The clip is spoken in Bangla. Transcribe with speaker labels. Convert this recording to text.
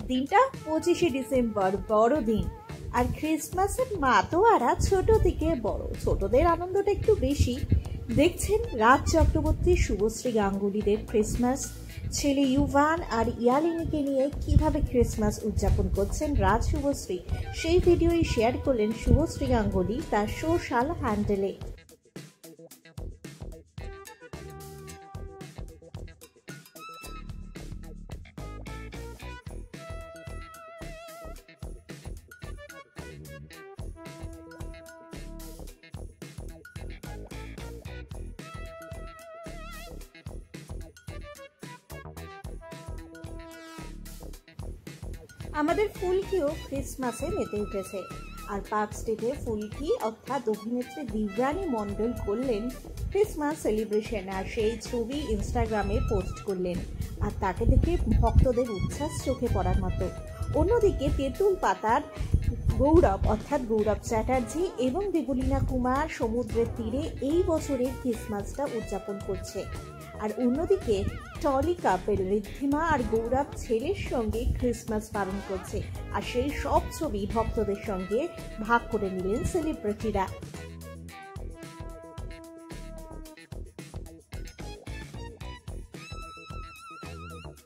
Speaker 1: দিনটা 25শে ডিসেম্বর, বড়দিন। আর ক্রিসমাসের মাতোয়ারা ছোট থেকে বড়, ছোটদের আনন্দটা একটু বেশি। দেখছেন রাজ চক্রবর্তী, শুভশ্রী গাঙ্গুলিদের ক্রিসমাস। ছেলে ইউভান আর ইয়ালিনীকে নিয়ে কিভাবে ক্রিসমাস উদযাপন করছেন রাজ শুভশ্রী, সেই ভিডিওই শেয়ার করলেন শুভশ্রী গাঙ্গুলি তার সোশ্যাল হ্যান্ডেলে। আমাদের ফুলকিও ক্রিসমাসে মেতে উঠেছে। আর পার্ক স্ট্রিটে ফুলকি অর্থাৎ অভিনেত্রী দিব্যানী মণ্ডল করলেন ক্রিসমাস সেলিব্রেশন, আর সেই ছবি ইনস্টাগ্রামে পোস্ট করলেন। আর তাকে দেখে ভক্তদের উচ্ছ্বাস চোখে পড়ার মতো। অন্যদিকে তেঁতুল পাতার গৌরব অর্থাৎ গৌরব চ্যাটার্জি এবং দেবলীনা কুমার সমুদ্রের তীরে এই বছরের ক্রিসমাসটা উদযাপন করছে। আর অন্যদিকে টলি কাপেল ঋদ্ধিমা আর গৌরব ছেলের সঙ্গে ক্রিসমাস পালন করছে। আর সেই সব ছবি ভক্তদের সঙ্গে ভাগ করে নিলেন সেলিব্রিটিরা।